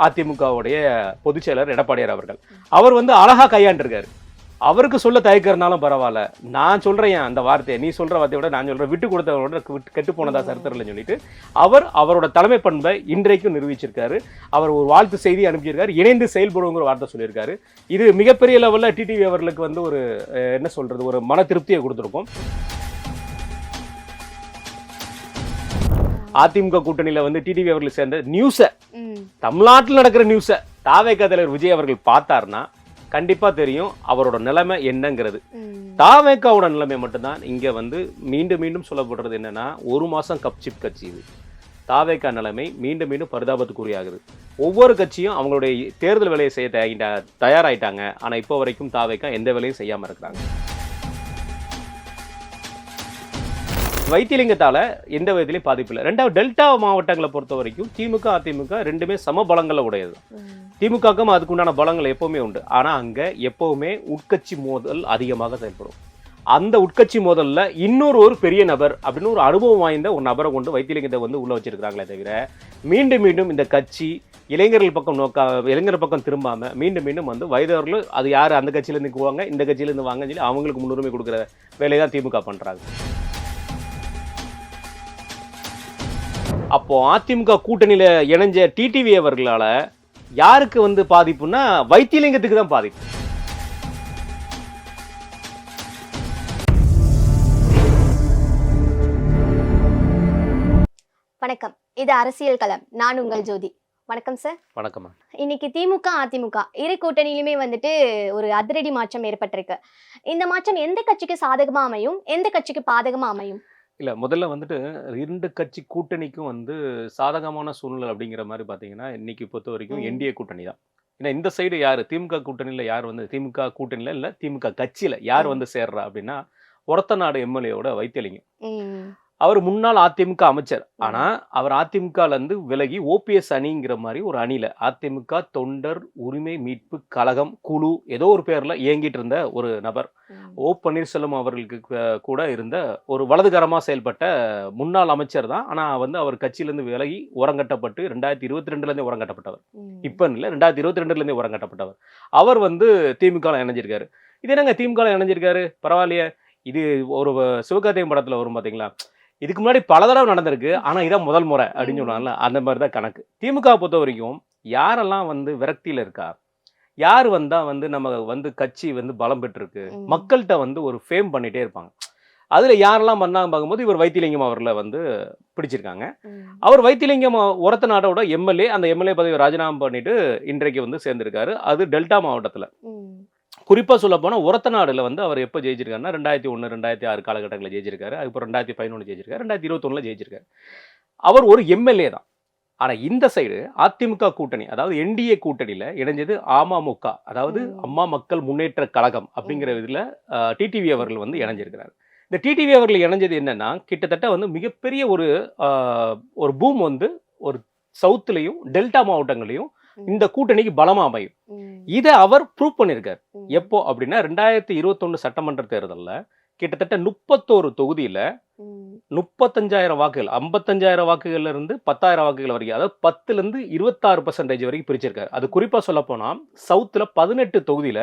அதிமுகவுடைய பொதுச் செயலர் எடப்பாடியார் அவர்கள். அவர் வந்து அழகா கையாண்டிருக்காரு. அவருக்கு சொல்ல தயக்கிறதுனாலும் பரவாயில்ல, நான் சொல்றேன் அந்த வார்த்தையை, நீ சொல்ற வார்த்தையை விட நான் சொல்றேன், விட்டு கொடுத்தவரோட கெட்டு போனதா சரித்திரம்னு சொல்லிட்டு அவரோட தலைமை பண்பை இன்றைக்கும் நிரூபிச்சிருக்காரு. அவர் ஒரு வாழ்த்து செய்தி அனுப்பிச்சிருக்காரு, இணைந்து செயல்படுங்கிற வார்த்தை சொல்லியிருக்காரு. இது மிகப்பெரிய லெவலில் டிடிவி அவர்களுக்கு வந்து ஒரு என்ன சொல்றது, ஒரு மன திருப்தியை கொடுத்துருக்கும். அதிமுக கூட்டணியில வந்து டிடிவி அவர்கள் சேர்ந்த நியூஸை, தமிழ்நாட்டில் நடக்கிற நியூஸை தாவேகா தலைவர் விஜய் அவர்கள் பார்த்தார்னா கண்டிப்பா தெரியும் அவரோட நிலைமை என்னங்கிறது. தாவேகாவோட நிலைமை மட்டும்தான் இங்க வந்து மீண்டும் மீண்டும் சொல்லப்படுறது என்னன்னா, ஒரு மாசம் கப்சிப் கட்சி இது. தாவேகா நிலைமை மீண்டும் மீண்டும் பரிதாபத்துக்குரியாகுது. ஒவ்வொரு கட்சியும் அவங்களுடைய தேர்தல் வேலையை செய்ய தயாராயிட்டாங்க. ஆனா இப்போ வரைக்கும் தாவேகா எந்த வேலையும் செய்யாம இருக்கிறாங்க. வைத்திலிங்கத்தால எந்த விதத்திலையும் பாதிப்பு இல்லை. ரெண்டாவது, டெல்டா மாவட்டங்களை பொறுத்த வரைக்கும் திமுக அதிமுக ரெண்டுமே சம பலங்களை உடையது. திமுகவுக்கும் அதுக்கு உண்டான பலங்கள் எப்பவுமே உண்டு. ஆனா அங்க எப்பவுமே உட்கட்சி மோதல் அதிகமாக செயல்படும். அந்த உட்கட்சி மோதல்ல ஒரு பெரிய நபர் அப்படின்னு ஒரு அனுபவம் வாய்ந்த ஒரு நபரை கொண்டு வைத்திலிங்கத்தை வந்து உள்ள வச்சிருக்காங்களே தவிர, மீண்டும் மீண்டும் இந்த கட்சி இளைஞர்கள் பக்கம் திரும்பாம மீண்டும் மீண்டும் வந்து வயதவர்கள் அது யாரு அந்த கட்சியில இருந்து போவாங்க, இந்த கட்சியில இருந்து வாங்கன்னு சொல்லி அவங்களுக்கு முன்னுரிமை கொடுக்குற வேலையை தான் திமுக பண்றாங்க. அப்போ அதிமுக கூட்டணியில இணைஞ்ச டிடிவி அவர்களால யாருக்கு வந்து பாதிப்புன்னா வைத்திலிங்கத்துக்கு தான் பாதிப்பு. வணக்கம், இது அரசியல் களம். நான் உங்கள் ஜோதி. வணக்கம் சார். வணக்கம். இன்னைக்கு திமுக அதிமுக இரு கூட்டணியிலுமே வந்துட்டு ஒரு அதிரடி மாற்றம் ஏற்பட்டிருக்கு. இந்த மாற்றம் எந்த கட்சிக்கு சாதகமா அமையும், எந்த கட்சிக்கு பாதகமா அமையும்? இல்லை, முதல்ல வந்துட்டு 2 கட்சி கூட்டணிக்கும் வந்து சாதகமான சூழ்நிலை அப்படிங்கிற மாதிரி பார்த்தீங்கன்னா இன்னைக்கு பொறுத்த வரைக்கும் என்டிஏ கூட்டணி தான். ஏன்னா இந்த சைடு யார் திமுக கூட்டணியில் யார் வந்து திமுக கூட்டணியில் இல்லை திமுக கட்சியில் யார் வந்து சேர்றா அப்படின்னா ஒரத்தநாடு எம்எல்ஏவோட வைத்திலிங்கம். அவர் முன்னாள் அதிமுக அமைச்சர். ஆனா அவர் அதிமுகல இருந்து விலகி ஓபிஎஸ் அணிங்கிற மாதிரி ஒரு அணியில அதிமுக தொண்டர் உரிமை மீட்பு கழகம் குழு ஏதோ ஒரு பேர்ல இயங்கிட்டு இருந்த ஒரு நபர். ஓ பன்னீர்செல்வம் அவர்களுக்கு கூட இருந்த ஒரு வலதுகரமா செயல்பட்ட முன்னாள் அமைச்சர் தான். ஆனா வந்து அவர் கட்சியிலிருந்து விலகி ஓரங்கட்டப்பட்டு 2022 இருந்தே ஓரங்கட்டப்பட்டவர். இப்ப இல்ல, 2022 இருந்தே ஓரங்கட்டப்பட்டவர். அவர் வந்து திமுக இணைஞ்சிருக்காரு. இது என்னங்க திமுக இணைஞ்சிருக்காரு, பரவாயில்லையே. இது ஒரு சிவகார்த்திகேயன் படத்துல வரும் பாத்தீங்களா, இதுக்கு முன்னாடி பல தடவை நடந்திருக்கு, ஆனா இதான் முதல் முறை அப்படின்னு சொன்னாங்கல்ல, அந்த மாதிரி தான் கணக்கு. திமுக பொறுத்த வரைக்கும் யாரெல்லாம் வந்து விரக்தியில இருக்கா, யார் வந்தா வந்து நம்ம வந்து கட்சி வந்து பலம் பெற்றிருக்கு, மக்கள்கிட்ட வந்து ஒரு ஃபேம் பண்ணிட்டே இருப்பாங்க. அதுல யாரெல்லாம் பண்ணாங்க பார்க்கும்போது இவர் வைத்திலிங்கம் அவர்களை வந்து பிடிச்சிருக்காங்க. அவர் வைத்திலிங்கம் ஒரத்தநாடோட எம்எல்ஏ. அந்த எம்எல்ஏ பதவி ராஜினாமா பண்ணிட்டு இன்றைக்கு வந்து சேர்ந்திருக்காரு. அது டெல்டா மாவட்டத்துல. குறிப்பா சொல்ல போனா ஒரத்தநாடுல வந்து அவர் எப்போ ஜெயிச்சிருக்காருன்னா 2001 2006 காலகட்டங்களில் ஜெயிச்சிருக்காரு. அதுக்கப்புறம் 2011 ஜெயிச்சிருக்காரு, 2021 ஜெயிச்சிருக்காரு. அவர் ஒரு எம்எல்ஏ தான். ஆனா இந்த சைடு அதிமுக கூட்டணி, அதாவது என்டிஏ கூட்டணியில இணைஞ்சது அமமுக, அதாவது அம்மா மக்கள் முன்னேற்ற கழகம் அப்படிங்கிற இதுல டிடிவி அவர்கள் வந்து இணைஞ்சிருக்கிறார். இந்த டிடிவி அவர்கள் இணைஞ்சது என்னன்னா, கிட்டத்தட்ட வந்து மிகப்பெரிய ஒரு பூம் வந்து ஒரு சவுத்துலையும் டெல்டா மாவட்டங்களையும் இந்த கூட்டணிக்கு பலமா அமையும். இதை அவர் ப்ரூவ் பண்ணியிருக்காரு. எப்போ அப்படின்னா 2021 சட்டமன்ற தேர்தலில் கிட்டத்தட்ட 31 தொகுதியில 35,000 வாக்குகள், 55,000 வாக்குகள்ல இருந்து 10,000 வாக்குகள் வரைக்கும், அதாவது 10ல இருந்து 26% வரைக்கும் பிரிச்சிருக்காரு. அது குறிப்பா சொல்ல போனா சவுத்துல 18 தொகுதியில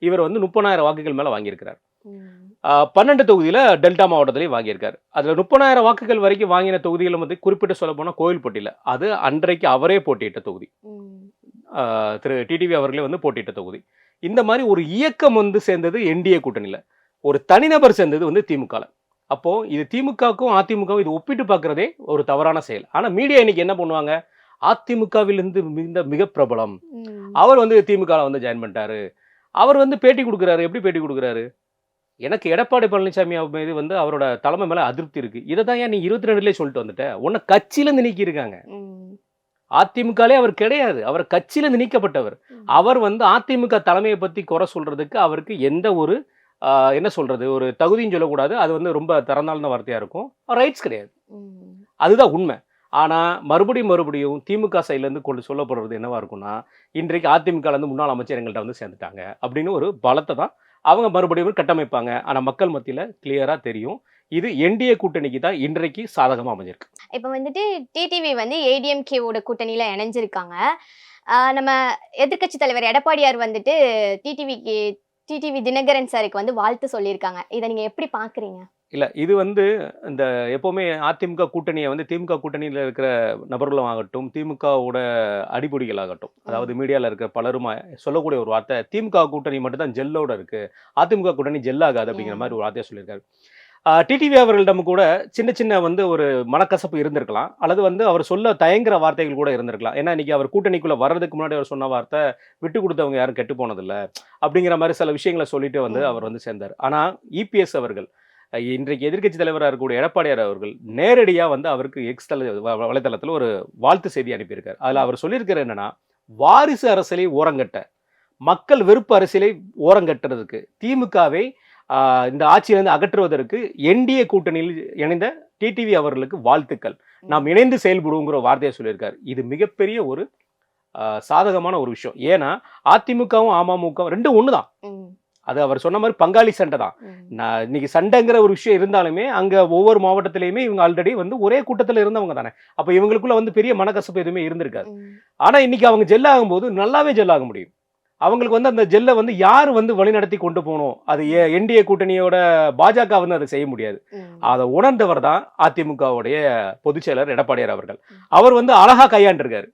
இவர் வந்து 30,000 வாக்குகள் மேல வாங்கியிருக்கிறார். 12 தொகுதியில டெல்டா மாவட்டத்திலேயே வாங்கியிருக்காரு. அதுல 30,000 வாக்குகள் வரைக்கும் வாங்கின தொகுதிகளை வந்து குறிப்பிட்டு சொல்ல போனா கோவில்பட்டியில, அது அன்றைக்கு அவரே போட்டியிட்ட தொகுதி. திரு டிடிவி அவர்களே வந்து போட்டியிட்ட தொகுதி. இந்த மாதிரி ஒரு இயக்கம் வந்து சேர்ந்தது என்டிஏ கூட்டணியில, ஒரு தனிநபர் சேர்ந்தது வந்து திமுக. அப்போ இது திமுகவுக்கும் அதிமுகவும் இது ஒப்பிட்டு பார்க்கறதே ஒரு தவறான செயல். ஆனா மீடியா இன்னைக்கு என்ன பண்ணுவாங்க, அதிமுகவிலிருந்து மிக பிரபலம், அவர் வந்து திமுக வந்து ஜாயின் பண்ணிட்டாரு, அவர் வந்து பேட்டி கொடுக்குறாரு. எப்படி பேட்டி கொடுக்குறாரு, எனக்கு எடப்பாடி பழனிசாமி மீது வந்து அவரோட தலைமை மேல அதிருப்தி இருக்கு, இதை தான் ஏன் நீ 22லயே சொல்லிட்டு வந்துட்ட, உன்னை கட்சியிலிருந்து நீக்கி இருக்காங்க. அதிமுகலே அவர் கிடையாது, அவர் கட்சியிலிருந்து நீக்கப்பட்டவர். அவர் வந்து அதிமுக தலைமையை பத்தி குறை சொல்றதுக்கு அவருக்கு எந்த ஒரு என்ன சொல்றது, ஒரு தகுதியும் சொல்லக்கூடாது. அது வந்து ரொம்ப திறந்தாழ்ந்த வார்த்தையா இருக்கும். ரைட்ஸ் கிடையாது, அதுதான் உண்மை. ஆனா மறுபடியும் திமுக சைட்ல இருந்து கொண்டு சொல்லப்படுறது என்னவா இருக்கும்னா, இன்றைக்கு அதிமுக இருந்து முன்னாள் அமைச்சர் எங்கள்கிட்ட வந்து சேர்ந்துட்டாங்க அப்படின்னு ஒரு பலத்தை தான் அவங்க மறுபடியும் கட்டமைப்பாங்க. ஆனா மக்கள் மத்தியில கிளியரா தெரியும், இது என்டிஏ கூட்டணிக்கு தான் இன்றைக்கு சாதகமா அமைஞ்சிருக்கு. இப்ப வந்துட்டு டிடிவி வந்து ஏடிஎம்கேவோட கூட்டணியில இணைஞ்சிருக்காங்க. நம்ம எதிர்க்கட்சி தலைவர் எடப்பாடியார் வந்துட்டு டிடிவிக்கு டிடிவி தினகரன் சாருக்கு வந்து வாழ்த்து சொல்லியிருக்காங்க. இத நீங்க எப்படி பார்க்குறீங்க? இல்ல இது வந்து இந்த எப்பவுமே அதிமுக கூட்டணியை வந்து திமுக கூட்டணியில இருக்கிற நபர்களும் ஆகட்டும், திமுகவோட அடிப்பொடிகள் ஆகட்டும், அதாவது மீடியால இருக்கிற பலரும் சொல்லக்கூடிய ஒரு வார்த்தை, திமுக கூட்டணி மட்டும் தான் ஜெல்லோட இருக்கு, அதிமுக கூட்டணி ஜெல்லாகாது அப்படிங்கிற மாதிரி ஒரு வார்த்தையை சொல்லியிருக்காரு. டிடிவி அவர்களிடம் கூட சின்ன சின்ன வந்து ஒரு மனக்கசப்பு இருந்திருக்கலாம், அல்லது வந்து அவர் சொல்ல தயங்குற வார்த்தைகள் கூட இருந்திருக்கலாம். ஏன்னா இன்னைக்கு அவர் கூட்டணிக்குள்ள வர்றதுக்கு முன்னாடி அவர் சொன்ன வார்த்தை, விட்டு கொடுத்தவங்க யாரும் கெட்டு போனதில்ல அப்படிங்கிற மாதிரி சில விஷயங்களை சொல்லிட்டு வந்து அவர் வந்து சேர்ந்தார். ஆனா இபிஎஸ் அவர்கள், இன்றைக்கு எதிர்க்கட்சி தலைவராக இருக்கக்கூடிய எடப்பாடியார் அவர்கள் நேரடியாக வந்து அவருக்கு எக்ஸ் வலைதளத்தில் ஒரு வாழ்த்து செய்தி அனுப்பியிருக்காரு. அதில் அவர் சொல்லியிருக்கிற என்னன்னா, வாரிசு அரசியலை ஓரங்கட்ட, மக்கள் வெறுப்பு அரசியலை ஓரங்கட்டுறதுக்கு, திமுகவை இந்த ஆட்சியிலிருந்து அகற்றுவதற்கு என்டிஏ கூட்டணியில் இணைந்த டிடிவி அவர்களுக்கு வாழ்த்துக்கள், நாம் இணைந்து செயல்படுவோங்கிற வார்த்தையை சொல்லியிருக்காரு. இது மிகப்பெரிய ஒரு சாதகமான ஒரு விஷயம். ஏன்னா அதிமுகவும் அமமுகவும் ரெண்டும் ஒன்று தான். அது அவர் சொன்ன மாதிரி பங்காளி சண்டை தான். நான் இன்னைக்கு சண்டைங்கிற ஒரு விஷயம் இருந்தாலுமே அங்க ஒவ்வொரு மாவட்டத்திலையுமே இவங்க ஆல்ரெடி வந்து ஒரே கூட்டத்தில் இருந்தவங்க தானே. அப்ப இவங்களுக்குள்ள வந்து பெரிய மனக்கசப்பு எதுவுமே இருந்திருக்காது. ஆனா இன்னைக்கு அவங்க ஜெல் ஆகும்போது நல்லாவே ஜெல் ஆக முடியும். அவங்களுக்கு வந்து அந்த ஜெல்லை வந்து யார் வந்து வழிநடத்தி கொண்டு போகணும், அது என்டிஏ கூட்டணியோட பாஜக வந்து அதை செய்ய முடியாது. அதை உணர்ந்தவர் தான் அதிமுகவுடைய பொதுச் செயலர் எடப்பாடியார் அவர்கள். அவர் வந்து அழகா கையாண்டிருக்காரு.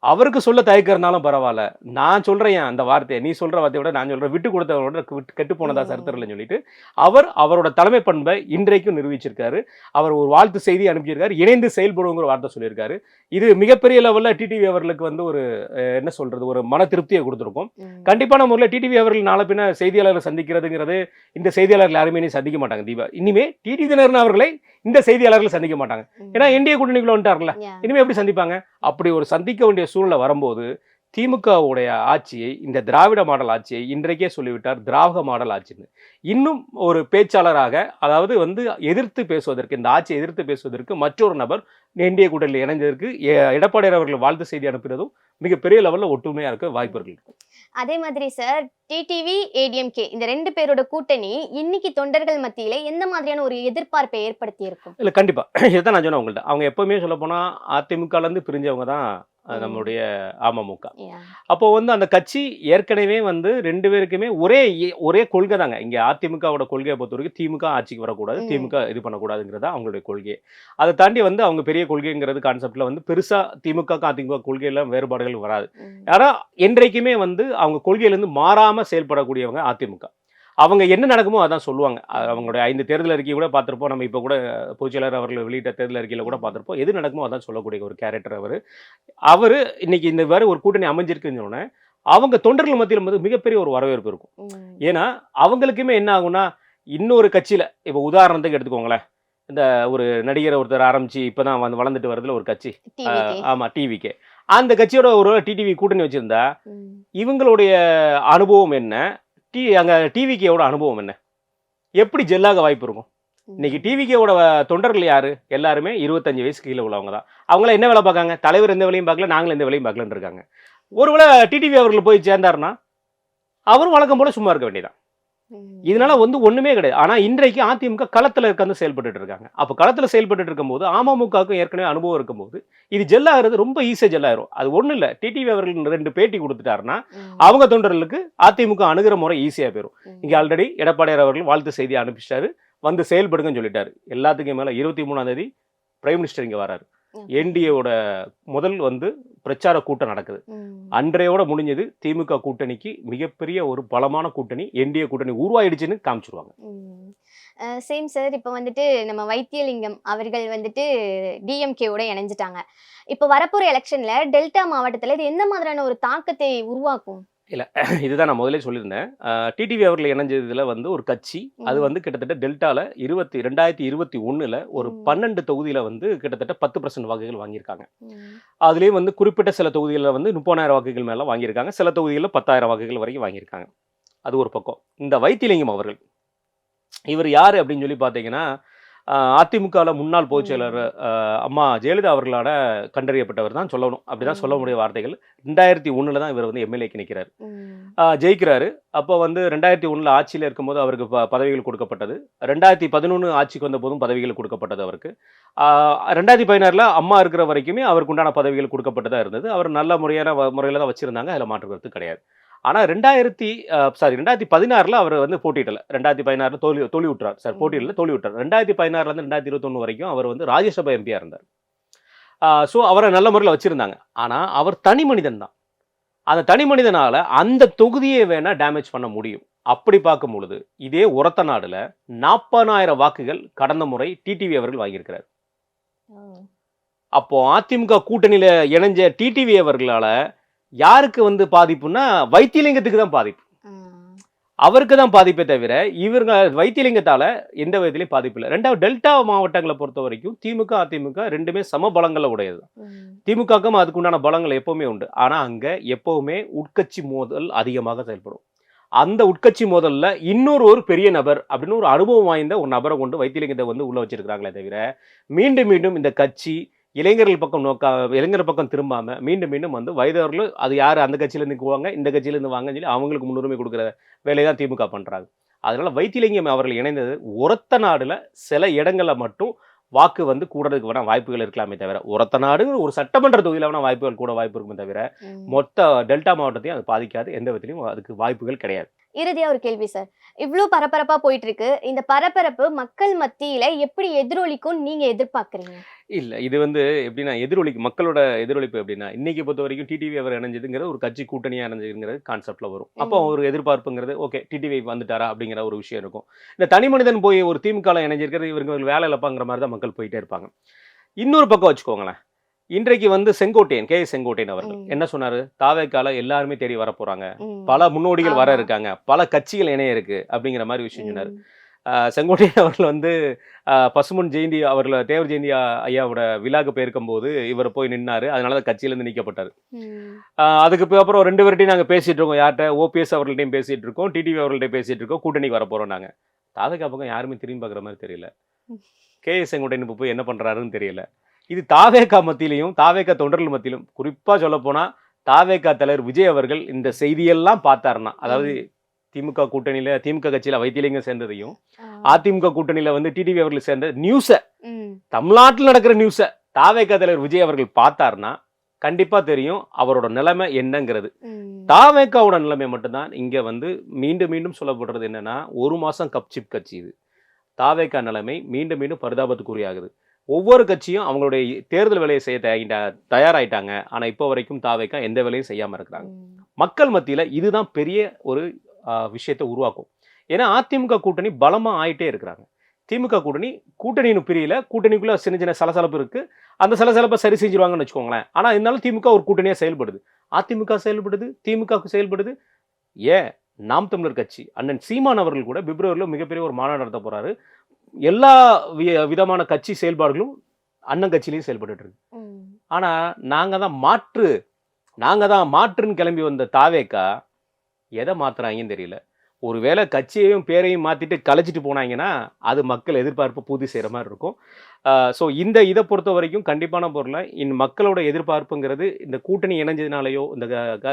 அவருக்கு சொல்ல தயக்கிறதுனாலும் பரவாயில்ல, நான் சொல்றேன் அந்த வார்த்தையை, நீ சொல்ற வார்த்தையை விட நான் சொல்றேன், விட்டு கொடுத்தவரோட கெட்டு போனதா சரித்திரம்னு சொல்லிட்டு அவரோட தலைமை பண்பை இன்றைக்கும் நிரூபிச்சிருக்காரு. அவர் ஒரு வாழ்த்து செய்தி அனுப்பிச்சிருக்காரு, இணைந்து செயல்படுங்கிற வார்த்தை சொல்லியிருக்காரு. இது மிகப்பெரிய லெவலில் டிடிவி அவர்களுக்கு வந்து ஒரு என்ன சொல்றது, ஒரு மன திருப்தியை கொடுத்துருக்கும். கண்டிப்பான முறையில் டிடிவி அவர்கள் நாளை பின்ன செய்தியாளர்கள் சந்திக்கிறதுங்கிறது, இந்த செய்தியாளர்கள் யாருமே இனி சந்திக்க மாட்டாங்க. தீபா, இனிமே டிடிவி தினகரன் அவர்களை இந்த செய்தியாளர்கள் சந்திக்க மாட்டாங்க. ஏன்னா என்டிஏ கூட்டணிக்குள்ள வந்துட்டார்ல, இனிமே எப்படி சந்திப்பாங்க? அப்படி ஒரு சந்திக்க வேண்டிய சூழ்நிலை வரும்போது திமுகவுடைய ஆட்சியை, இந்த திராவிட மாடல் ஆட்சியை இன்றைக்கே சொல்லிவிட்டார் திராவிட மாடல் ஆட்சின்னு. இன்னும் ஒரு பேச்சாளராக, அதாவது வந்து எதிர்த்து பேசுவதற்கு, இந்த ஆட்சியை எதிர்த்து பேசுவதற்கு மற்றொரு நபர் என்டிஏ கூட்டணியில் இணைந்ததற்கு எடப்பாடியார் அவர்கள் வாழ்த்து செய்தி அனுப்பினதும் மிகப்பெரிய லெவலில் ஒற்றுமையா இருக்க வாய்ப்புகள் இருக்கு. அதே மாதிரி சார், டிடிவி ஏடிஎம்கே இந்த ரெண்டு பேரோட கூட்டணி இன்னைக்கு தொண்டர்கள் மத்தியில எந்த மாதிரியான ஒரு எதிர்பார்ப்பை ஏற்படுத்தி இருக்கும்? இல்ல கண்டிப்பா இதான் நான் சொன்னேன் உங்கள்ட்ட. அவங்க எப்பவுமே சொல்ல போனா அதிமுகல இருந்து பிரிஞ்சவங்க தான் நம்மளுடைய அமமுக. அப்போ வந்து அந்த கட்சி ஏற்கனவே வந்து ரெண்டு பேருக்குமே ஒரே கொள்கை தாங்க. இங்க அதிமுகவோட கொள்கையை பொறுத்த வரைக்கும் திமுக ஆட்சிக்கு வரக்கூடாது, திமுக இது பண்ணக்கூடாதுங்கிறதா அவங்களுடைய கொள்கை. அதை தாண்டி வந்து அவங்க பெரிய கொள்கைங்கிறது கான்செப்ட்ல வந்து பெருசா திமுக அதிமுக கொள்கையில வேறுபாடுகள் வராது. ஆனா என்றைக்குமே வந்து அவங்க கொள்கையிலிருந்து மாறாம செயல்படக்கூடியவங்க அதிமுக. அவங்க என்ன நடக்குமோ அதான் சொல்லுவாங்க. அவங்களுடைய 5 தேர்தல் அறிக்கை கூட பார்த்துருப்போம். நம்ம இப்போ கூட பொதுச்செயலர் அவர்கள் வெளியிட்ட தேர்தல் அறிக்கையில் கூட பார்த்துருப்போம். எது நடக்குமோ அதான் சொல்லக்கூடிய ஒரு கேரக்டர் அவர் இன்னைக்கு இந்த வேறு ஒரு கூட்டணி அமைஞ்சிருக்குன்னு சொன்னோன்னே அவங்க தொண்டர்கள் மத்தியில் வந்து மிகப்பெரிய ஒரு வரவேற்பு இருக்கும். ஏன்னா அவங்களுக்குமே என்ன ஆகும்னா, இன்னொரு கட்சியில் இப்போ உதாரணத்துக்கு எடுத்துக்கோங்களேன், இந்த ஒரு நடிகர் ஒருத்தர் ஆரம்பிச்சு இப்போதான் வந்து வளர்ந்துட்டு வரதுல ஒரு கட்சி, ஆமாம் டிவிக்கே, அந்த கட்சியோட ஒரு டிடிவி கூட்டணி வச்சிருந்தா இவங்களுடைய அனுபவம் என்ன, அங்கே டிவிகேவோட அனுபவம் என்ன, எப்படி ஜெல்லாக வாய்ப்பு இருக்கும்? இன்னைக்கு டிவிகேவோட தொண்டர்கள் யாரு? எல்லாருமே 25 வயசுக்கு கீழே உள்ளவங்க தான். அவங்களாம் என்ன வேலை பார்க்காங்க? தலைவர் எந்த வேலையும் பார்க்கல, நாங்களும் எந்த வேலையும் பார்க்கலன்னு இருக்காங்க. ஒருவேளை டிடிவி அவர்கள் போய் சேர்ந்தாருன்னா அவரும் வழக்கம் போல சும்மா இருக்க வேண்டியதான். இதனால வந்து ஒண்ணுமே கிடையாது. ஆனா இன்றைக்கு அதிமுக களத்துல உட்கார்ந்து செயல்பட்டு இருக்காங்க. அப்ப களத்துல செயல்பட்டு இருக்கும்போது அமமுகவுக்கும் ஏற்கனவே அனுபவம் இருக்கும்போது இது ஜெல்லாகிறது ரொம்ப ஈஸியா ஜெல்லாயிரும். அது ஒண்ணு இல்ல, டிடிவி அவர்கள் 2 பேட்டி கொடுத்துட்டாருன்னா அவங்க தொண்டர்களுக்கு அதிமுக அணுகிற முறை ஈஸியா போயிடும். இங்க ஆல்ரெடி எடப்பாடியார் அவர்கள் வாழ்த்து செய்தி அனுப்பிச்சிட்டாரு, வந்து செயல்படுங்கன்னு சொல்லிட்டாரு. எல்லாத்துக்கும் மேல 23ஆம் தேதி பிரைம் மினிஸ்டர் இங்க வராரு. என்டிஏவோட முதல் வந்து பிரச்சார கூட்டம் நடக்குது. அன்றையோட முடிஞ்சது. திமுக கூட்டணிக்கு மிகப்பெரிய ஒரு பலமான கூட்டணி, என்டிஏ கூட்டணி உருவாயிடுச்சுன்னு காமிச்சிருவாங்க. சேம் சார், இப்போ வந்துட்டு நம்ம வைத்தியலிங்கம் அவர்கள் வந்துட்டு டிஎம்கேவோட இணைஞ்சிட்டாங்க. இப்போ வரப்போற எலெக்ஷன்ல டெல்டா மாவட்டத்தில் இது எந்த மாதிரியான ஒரு தாக்கத்தை உருவாக்கும்? இல்லை, இதுதான் நான் முதலே சொல்லியிருந்தேன். டிடிவி அவர்கள் இணைஞ்சதுல வந்து ஒரு கட்சி, அது வந்து கிட்டத்தட்ட டெல்டாவில் 2021 ஒரு 12 தொகுதியில் வந்து கிட்டத்தட்ட 10% வாக்குகள் வாங்கியிருக்காங்க. அதுலேயும் வந்து குறிப்பிட்ட சில தொகுதிகளில் வந்து 30,000 வாக்குகள் மேலே வாங்கியிருக்காங்க, சில தொகுதிகளில் 10,000 வாக்குகள் வரைக்கும் வாங்கியிருக்காங்க. அது ஒரு பக்கம். இந்த வைத்தியலிங்கம் அவர்கள், இவர் யார் அப்படின்னு சொல்லி பார்த்தீங்கன்னா, அதிமுகவில் முன்னாள் பொதுச் செயலாளர் அம்மா ஜெயலலிதா அவர்களால் கண்டறியப்பட்டவர் தான் சொல்லணும். அப்படிதான் சொல்ல முடிய வார்த்தைகள். 2001 தான் இவர் வந்து எம்எல்ஏக்கு நிற்கிறார், ஜெயிக்கிறாரு. அப்போ வந்து 2001 ஆட்சியில் இருக்கும்போது அவருக்கு பதவிகள் கொடுக்கப்பட்டது. 2011 ஆட்சிக்கு வந்த போதும் பதவிகள் கொடுக்கப்பட்டது அவருக்கு. 2016 அம்மா இருக்கிற வரைக்குமே அவருக்கு உண்டான பதவிகள் கொடுக்கப்பட்டதாக இருந்தது. அவர் நல்ல முறையில் தான் வச்சுருந்தாங்க, அதில் மாற்று கருத்து கிடையாது. ஆனால் 2016 அவர் வந்து போட்டியிடலை. 2016 தோல்வி விட்டுறார் சார், போட்டியிடல தோல்வி விட்டார். 2016 2021 வரைக்கும் அவர் வந்து ராஜ்யசபா எம்பியாக இருந்தார். ஸோ அவரை நல்ல முறையில் வச்சுருந்தாங்க. ஆனால் அவர் தனி மனிதன் தான். அந்த தனி மனிதனால் அந்த தொகுதியை வேணால் டேமேஜ் பண்ண முடியும். அப்படி பார்க்கும் பொழுது இதே உரத்த நாடுல 40,000 வாக்குகள் கடந்த முறை டிடிவி அவர்கள் வாங்கியிருக்கிறார். அப்போ அதிமுக கூட்டணியில் இணைஞ்ச டிடிவி அவர்களால் யாருக்கு வந்து பாதிப்புன்னா வைத்தியலிங்கத்துக்கு தான் பாதிப்பு. அவருக்கு தான் பாதிப்பே தவிர இவங்க வைத்தியலிங்கத்தால எந்த விதத்திலையும் பாதிப்பு இல்லை. ரெண்டாவது டெல்டா மாவட்டங்களை பொறுத்த வரைக்கும் திமுக அதிமுக ரெண்டுமே சம பலங்களை உடையது. திமுகவுக்கும் அதுக்குண்டான பலங்கள் எப்பவுமே உண்டு. ஆனால் அங்கே எப்பவுமே உட்கட்சி மோதல் அதிகமாக செயல்படும். அந்த உட்கட்சி மோதல்ல ஒரு பெரிய நபர் அப்படின்னு ஒரு அனுபவம் வாய்ந்த ஒரு நபரை கொண்டு வைத்தியலிங்கத்தை வந்து உள்ள வச்சிருக்கிறாங்களே தவிர மீண்டும் மீண்டும் இந்த கட்சி இளைஞர்கள் பக்கம் திரும்பாம மீண்டும் வந்து வயதவர்கள் அது யார் அந்த கட்சியிலேருந்து போவாங்க இந்த கட்சியிலேருந்து வாங்கன்னு சொல்லி அவங்களுக்கு முன்னுரிமை கொடுக்குற வேலையை தான் திமுக பண்ணுறாங்க. அதனால வைத்தியலிங்கம் அவர்கள் இணைந்தது உரத்த நாடுல சில இடங்கள்ல மட்டும் வாக்கு வந்து கூடுறதுக்கு வேணா வாய்ப்புகள் இருக்கலாமே தவிர உரத்த நாடு ஒரு சட்டமன்ற தொகுதியில் வேணா வாய்ப்புகள் கூட வாய்ப்பு இருக்குமே தவிர மொத்த டெல்டா மாவட்டத்தையும் அது பாதிக்காது. எந்த விதத்திலையும் அதுக்கு வாய்ப்புகள் கிடையாது. இறுதியா ஒரு கேள்வி சார், இவ்வளவு பரபரப்பா போயிட்டு இருக்கு, இந்த பரபரப்பு மக்கள் மத்தியில எப்படி எதிரொலிக்கும் நீங்க எதிர்பார்க்கறீங்க? இல்ல இது வந்து எப்படின்னா மக்களோட எதிரொலிப்பு எப்படின்னா இன்னைக்கு பொறுத்த வரைக்கும் டிடிவி அவர் இணைஞ்சதுங்கிறது ஒரு கட்சி கூட்டணியா இணைஞ்சதுங்கிறது கான்செப்ட்ல வரும். அப்போ ஒரு எதிர்பார்ப்புங்கிறது ஓகே டிடிவி வந்துட்டாரா அப்படிங்கிற ஒரு விஷயம் இருக்கும். இந்த தனி மனிதன் போய் ஒரு திமுக இணைஞ்சிருக்கிறது இவருக்கு வேலை இழப்பாங்கிற மாதிரி தான் மக்கள் போயிட்டே இருப்பாங்க. இன்னொரு பக்கம் வச்சுக்கோங்களேன், இன்றைக்கு வந்து கே செங்கோட்டையன் அவர்கள் என்ன சொன்னாரு, தாவேக்கால எல்லாருமே தேடி வர போறாங்க, பல முன்னோடிகள் வர இருக்காங்க, பல கட்சிகள் இணைய இருக்கு அப்படிங்கிற மாதிரி விஷயம் சொன்னாரு. செங்கோட்டையன் அவர்கள் வந்து பசுமன் ஜெயந்தி அவர்களை தேவர் ஜெயந்தி ஐயாவோட விழாக்கு போயிருக்கும் போது இவர் போய் நின்னாரு. அதனால கட்சியிலேருந்து நீக்கப்பட்டார். அதுக்கு அப்புறம் 2 பேர்ட்டையும் நாங்கள் பேசிட்டு இருக்கோம். யார்கிட்ட ஓபிஎஸ் அவர்கள்ட்டையும் பேசிட்டு இருக்கோம், டிடிவி அவர்கள்ட்ட பேசிட்டு இருக்கோம், கூட்டணிக்கு வர போறோம். நாங்கள் தாவேக்கா பக்கம் யாருமே திரும்பி பார்க்குற மாதிரி தெரியல. கே செங்கோட்டையன் இப்போ போய் என்ன பண்றாருன்னு தெரியல. இது தாவேக்கா மத்தியிலையும் தாவேக்கா தொண்டர்கள் மத்தியிலும் குறிப்பா சொல்ல போனா தாவேக்கா தலைவர் விஜய் அவர்கள் இந்த செய்தியெல்லாம் பார்த்தாருன்னா, அதாவது திமுக கூட்டணியில திமுக கட்சியில வைத்தியலிங்கம் சேர்ந்ததையும் அதிமுக கூட்டணியில வந்து டிடிவி அவர்கள் சேர்ந்த நியூஸ தமிழ்நாட்டில் நடக்கிற நியூஸ தாவேக்கா தலைவர் விஜய் அவர்கள் பார்த்தாருன்னா கண்டிப்பா தெரியும் அவரோட நிலைமை என்னங்கிறது. தாவேக்காவோட நிலைமை மட்டும்தான் இங்க வந்து மீண்டும் மீண்டும் சொல்லப்படுறது என்னன்னா, 1 மாசம் கப்சிப் கட்சி இது. தாவேக்கா நிலைமை மீண்டும் மீண்டும் பரிதாபத்துக்குரியாகுது. ஒவ்வொரு கட்சியும் அவங்களுடைய தேர்தல் வேலையை செய்ய தயாராயிட்டாங்க. ஆனா இப்போ வரைக்கும் தாவேக்கா எந்த வேலையும் செய்யாம இருக்கிறாங்க. மக்கள் மத்தியில இதுதான் பெரிய ஒரு விஷயத்தை உருவாக்கும். ஏன்னா அதிமுக கூட்டணி பலமா ஆயிட்டே இருக்கிறாங்க. திமுக கூட்டணியின் பிரியில கூட்டணிக்குள்ள சின்ன சின்ன சலசலப்பு இருக்கு. அந்த சலசலப்பை சரி செஞ்சிருவாங்கன்னு வச்சுக்கோங்களேன். ஆனா இருந்தாலும் திமுக ஒரு கூட்டணியா செயல்படுது, அதிமுக செயல்படுது, திமுக செயல்படுது. ஏன் நாம் தமிழர் கட்சி அண்ணன் சீமான் அவர்கள் கூட பிப்ரவரியில் மிகப்பெரிய ஒரு மாநாடு நடத்த போறாரு. எல்லா விதமான கட்சி செயல்பாடுகளும் அண்ணன் கட்சியிலையும் செயல்பட்டு இருக்கு. ஆனா நாங்க தான் மாற்றுன்னு கிளம்பி வந்த தாவேக்கா எதை மாத்துறாங்கன்னு தெரியல. ஒருவேளை கட்சியையும் பேரையும் மாத்திட்டு கலைச்சிட்டு போனாங்கன்னா அது மக்கள் எதிர்பார்ப்பு பூர்த்தி செய்யற மாதிரி இருக்கும். ஸோ இதை பொறுத்த வரைக்கும் கண்டிப்பான பொருளை மக்களோட எதிர்பார்ப்புங்கிறது இந்த கூட்டணி இணைஞ்சதுனாலேயோ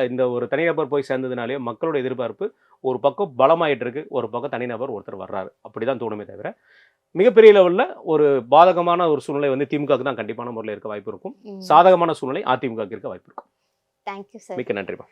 இந்த ஒரு தனிநபர் போய் சேர்ந்ததுனாலேயோ மக்களோட எதிர்பார்ப்பு ஒரு பக்கம் பலமாயிட்டு இருக்கு, ஒரு பக்கம் தனிநபர் ஒருத்தர் வர்றாரு அப்படிதான் தோணுமே தவிர மிகப்பெரிய லெவலில் ஒரு பாதகமான ஒரு சூழ்நிலை வந்து திமுகவுக்கு தான் கண்டிப்பான முறையில் இருக்க வாய்ப்பு இருக்கும். சாதகமான சூழ்நிலை அதிமுக இருக்க வாய்ப்பு இருக்கும். Thank you sir. மிக்க நன்றிப்பா.